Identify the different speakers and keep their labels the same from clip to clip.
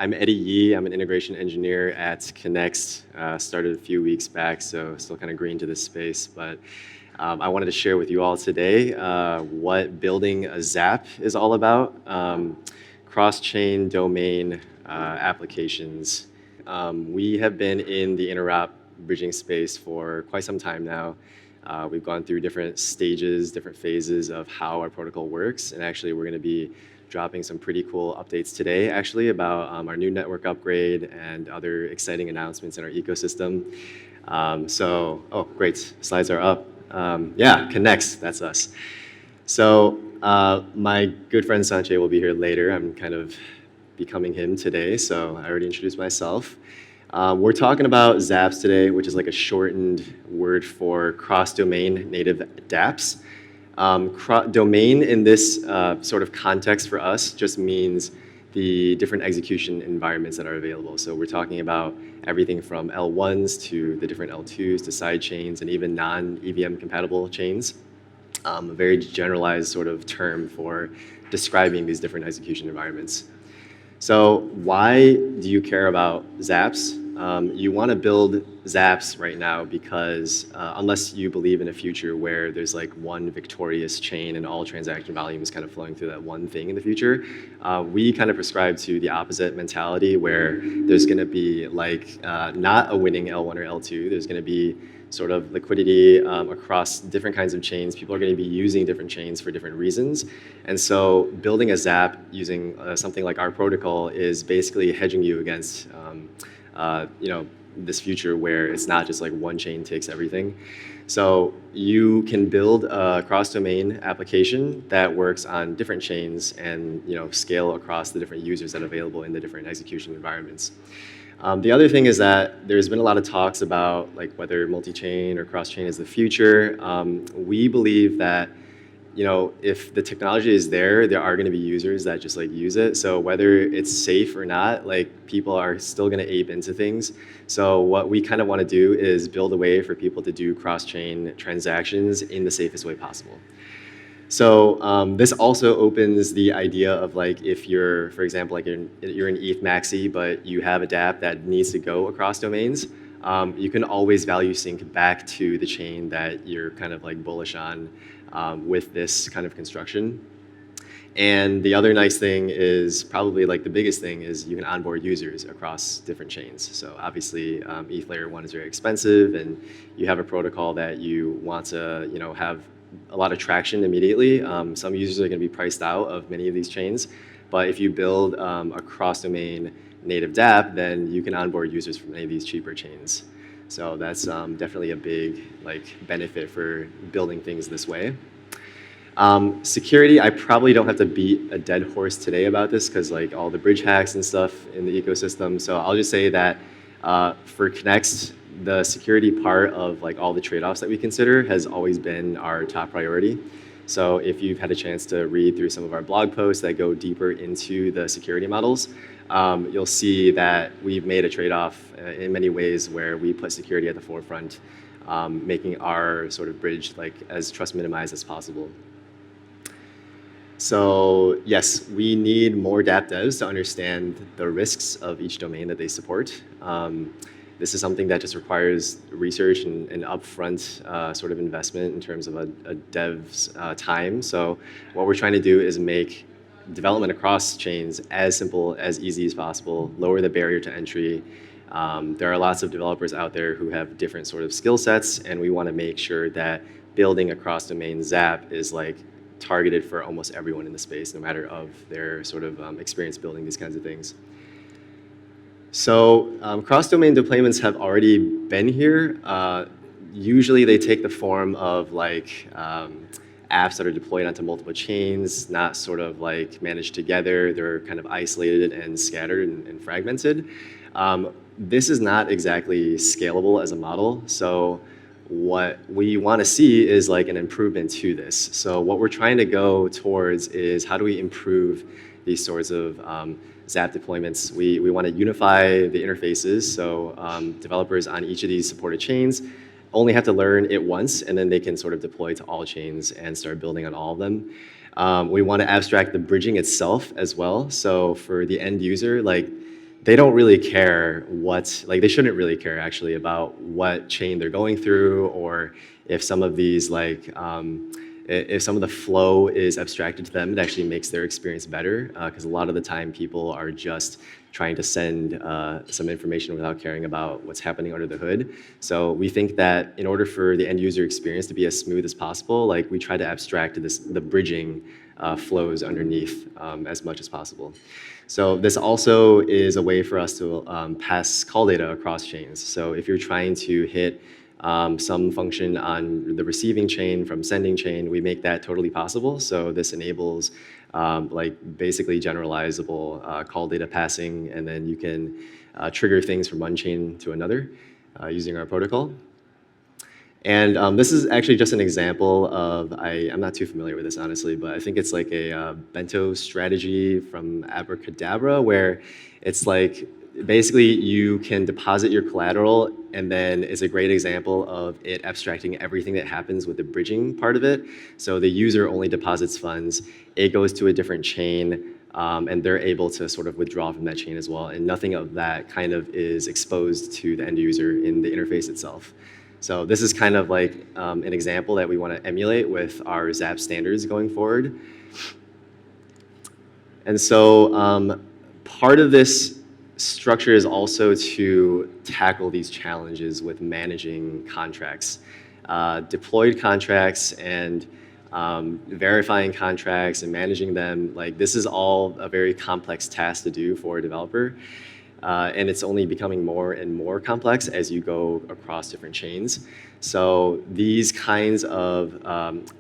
Speaker 1: I'm Eddie Yee. I'm an integration engineer at Connext. Started a few weeks back, so still kind of green to this space. But I wanted to share with you all today what building a Zap is all about. Cross-chain domain applications. We have been in the interop bridging space for quite some time now. We've gone through different stages, different phases of how our protocol works, and actually we're going to be dropping some pretty cool updates today, actually, about our new network upgrade and other exciting announcements in our ecosystem. Oh, great, slides are up. Yeah, Connext, that's us. So my good friend Sanjay will be here later. I'm kind of becoming him today, so I already introduced myself. We're talking about Zaps today, which is like a shortened word for cross-domain native dApps. Domain in this sort of context for us just means the different execution environments that are available. So we're talking about everything from L1s to the different L2s to side chains and even non-EVM compatible chains. A very generalized sort of term for describing these different execution environments. So why do you care about Zaps? You want to build Zaps right now because unless you believe in a future where there's like one victorious chain and all transaction volume is kind of flowing through that one thing in the future, we kind of prescribe to the opposite mentality where there's going to be like not a winning L1 or L2. There's going to be sort of liquidity across different kinds of chains. People are going to be using different chains for different reasons. And so building a Zap using something like our protocol is basically hedging you against this future where it's not just like one chain takes everything. So you can build a cross-domain application that works on different chains and scale across the different users that are available in the different execution environments. The other thing is that there's been a lot of talks about like whether multi-chain or cross-chain is the future. We believe that if the technology is there are going to be users that just like use it. So whether it's safe or not, like people are still going to ape into things. So what we kind of want to do is build a way for people to do cross-chain transactions in the safest way possible. So this also opens the idea of like if you're, for example, like you're an ETH maxi, but you have a dApp that needs to go across domains, you can always value sync back to the chain that you're kind of like bullish on with this kind of construction. And the other nice thing is probably like the biggest thing is you can onboard users across different chains. So obviously ETH layer 1 is very expensive and you have a protocol that you want to have a lot of traction immediately. Some users are going to be priced out of many of these chains, but if you build a cross-domain native dApp, then you can onboard users from any of these cheaper chains. So that's definitely a big benefit for building things this way. Security, I probably don't have to beat a dead horse today about this because like all the bridge hacks and stuff in the ecosystem. So I'll just say that for Connext, the security part of like all the trade-offs that we consider has always been our top priority. So if you've had a chance to read through some of our blog posts that go deeper into the security models, you'll see that we've made a trade-off in many ways where we put security at the forefront, making our sort of bridge like as trust minimized as possible. So yes, we need more dApp devs to understand the risks of each domain that they support. This is something that just requires research and upfront sort of investment in terms of a dev's time. So what we're trying to do is make development across chains as simple, as easy as possible, lower the barrier to entry. There are lots of developers out there who have different sort of skill sets, and we want to make sure that building a cross-domain Zap is like targeted for almost everyone in the space, no matter of their sort of experience building these kinds of things. So cross-domain deployments have already been here. Usually they take the form of like apps that are deployed onto multiple chains, not sort of like managed together. They're kind of isolated and scattered and fragmented. This is not exactly scalable as a model. So what we want to see is like an improvement to this. So what we're trying to go towards is how do we improve these sorts of Zap deployments. We want to unify the interfaces, so developers on each of these supported chains only have to learn it once, and then they can sort of deploy to all chains and start building on all of them. We want to abstract the bridging itself as well. So for the end user, like they don't really care they shouldn't really care actually about what chain they're going through, or if some of these if some of the flow is abstracted to them, it actually makes their experience better, because a lot of the time people are just trying to send some information without caring about what's happening under the hood. So we think that in order for the end user experience to be as smooth as possible, we try to abstract the bridging flows underneath as much as possible. So this also is a way for us to pass call data across chains. So if you're trying to hit some function on the receiving chain from sending chain, we make that totally possible. So this enables basically generalizable call data passing, and then you can trigger things from one chain to another using our protocol. And this is actually just an example of, I'm not too familiar with this honestly, but I think it's like a bento strategy from Abracadabra, where it's like basically you can deposit your collateral, and then it's a great example of it abstracting everything that happens with the bridging part of it. So the user only deposits funds, it goes to a different chain, and they're able to sort of withdraw from that chain as well, and nothing of that kind of is exposed to the end user in the interface itself. So this is kind of like an example that we want to emulate with our Zap standards going forward. And so part of this structure is also to tackle these challenges with managing contracts. Deployed contracts and verifying contracts and managing them, this is all a very complex task to do for a developer. And it's only becoming more and more complex as you go across different chains. So these kinds of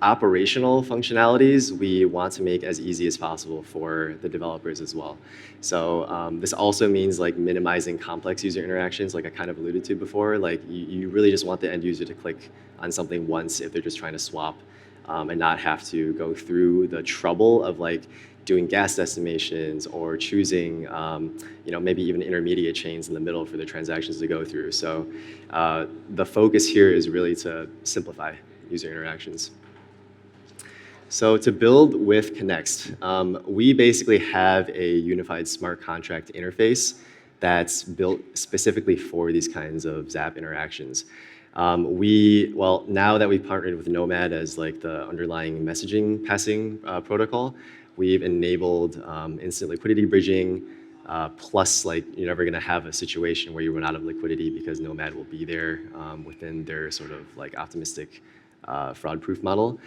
Speaker 1: operational functionalities we want to make as easy as possible for the developers as well. So this also means minimizing complex user interactions, like I kind of alluded to before. You really just want the end user to click on something once if they're just trying to swap, and not have to go through the trouble of doing gas estimations or choosing maybe even intermediate chains in the middle for the transactions to go through. So the focus here is really to simplify user interactions. So to build with Connext, we basically have a unified smart contract interface that's built specifically for these kinds of Zap interactions. Now that we've partnered with Nomad as the underlying messaging passing protocol, we've enabled instant liquidity bridging, plus you're never going to have a situation where you run out of liquidity because Nomad will be there within their sort of optimistic fraud-proof model.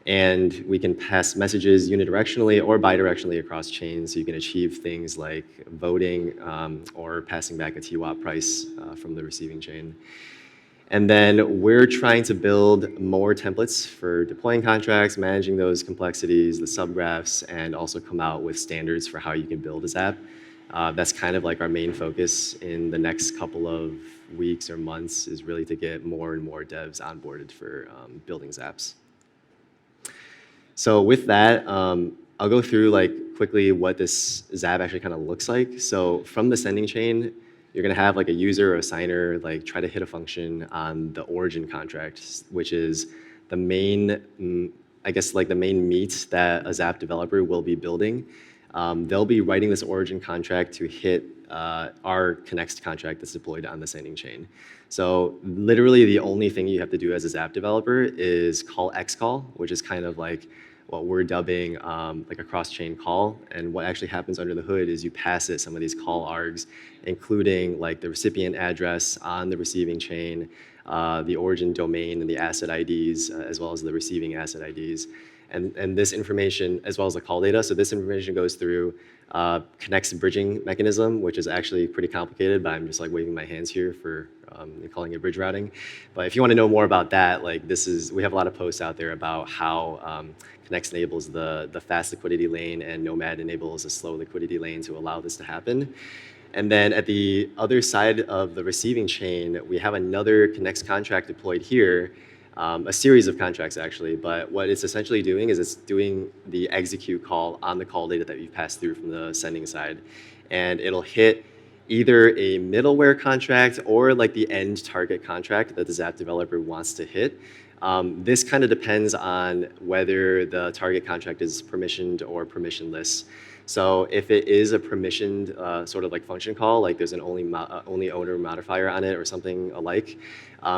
Speaker 1: And we can pass messages unidirectionally or bidirectionally across chains, so you can achieve things like voting or passing back a TWAP price from the receiving chain. And then we're trying to build more templates for deploying contracts, managing those complexities, the subgraphs, and also come out with standards for how you can build a Zap. That's kind of our main focus in the next couple of weeks or months, is really to get more and more devs onboarded for building Zaps. So with that, I'll go through quickly what this Zap actually kind of looks like. So from the sending chain, you're going to have a user or a signer try to hit a function on the origin contract, which is the main, I guess the main meat that a Zap developer will be building. They'll be writing this origin contract to hit our Connext contract that's deployed on the sending chain. So literally the only thing you have to do as a Zap developer is call xcall, which is kind of what we're dubbing a cross-chain call. And what actually happens under the hood is you pass it some of these call args, including the recipient address on the receiving chain, the origin domain and the asset IDs, as well as the receiving asset IDs. And this information, as well as the call data, so this information goes through Connext bridging mechanism, which is actually pretty complicated, but I'm just waving my hands here for calling it bridge routing. But if you want to know more about that, we have a lot of posts out there about how Connext enables the fast liquidity lane and Nomad enables a slow liquidity lane to allow this to happen. And then at the other side of the receiving chain, we have another Connext contract deployed here, a series of contracts actually, but what it's essentially doing is it's doing the execute call on the call data that you've passed through from the sending side. And it'll hit either a middleware contract or the end target contract that the Zap developer wants to hit. This kind of depends on whether the target contract is permissioned or permissionless. So if it is a permissioned sort of like function call, like there's an only owner modifier on it or something alike,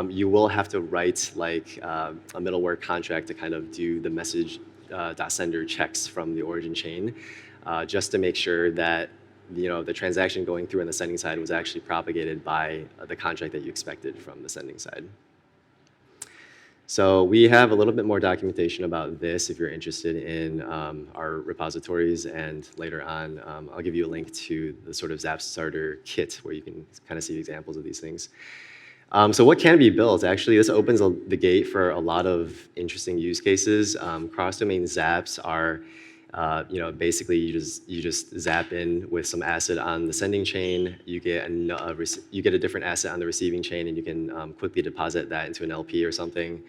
Speaker 1: you will have to write like a middleware contract to kind of do the message .sender checks from the origin chain, just to make sure that the transaction going through on the sending side was actually propagated by the contract that you expected from the sending side. So we have a little bit more documentation about this if you're interested in our repositories, and later on I'll give you a link to the sort of Zap Starter kit where you can kind of see examples of these things. So what can be built? Actually, this opens the gate for a lot of interesting use cases. Cross-domain zaps are basically you just zap in with some asset on the sending chain. You get a different asset on the receiving chain, and you can quickly deposit that into an LP or something.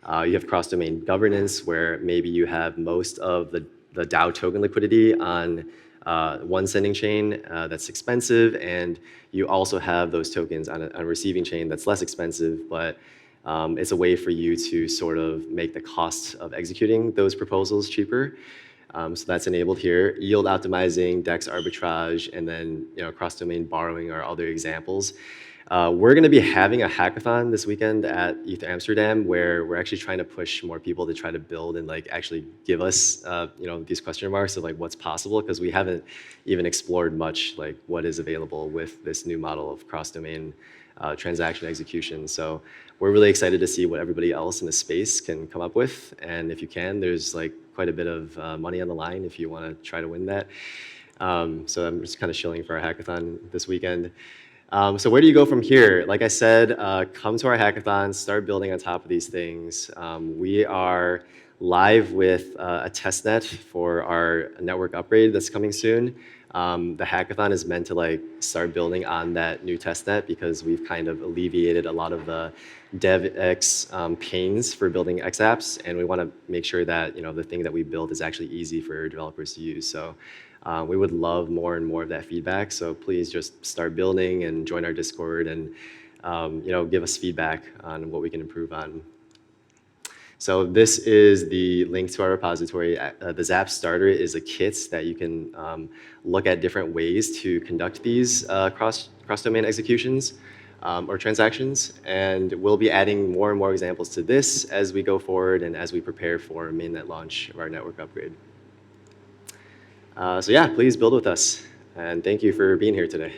Speaker 1: You have cross-domain governance, where maybe you have most of the DAO token liquidity on one sending chain that's expensive, and you also have those tokens on a receiving chain that's less expensive, but it's a way for you to sort of make the cost of executing those proposals cheaper. So that's enabled here. Yield optimizing, DEX arbitrage, and then cross-domain borrowing are other examples. We're going to be having a hackathon this weekend at ETH Amsterdam, where we're actually trying to push more people to try to build and like actually give us these question marks of like what's possible, because we haven't even explored much like what is available with this new model of cross-domain transaction execution. So we're really excited to see what everybody else in the space can come up with, and if you can, there's like quite a bit of money on the line if you want to try to win that. So I'm just kind of shilling for our hackathon this weekend. So where do you go from here? Like I said, come to our hackathon, start building on top of these things. We are live with a testnet for our network upgrade that's coming soon. The hackathon is meant to like start building on that new testnet, because we've kind of alleviated a lot of the DevX pains for building xApps, and we want to make sure that the thing that we build is actually easy for developers to use. So we would love more and more of that feedback. So please just start building and join our Discord, and give us feedback on what we can improve on. So this is the link to our repository. The Zap Starter is a kit that you can look at different ways to conduct these cross-domain executions or transactions. And we'll be adding more and more examples to this as we go forward and as we prepare for mainnet launch of our network upgrade. So yeah, please build with us. And thank you for being here today.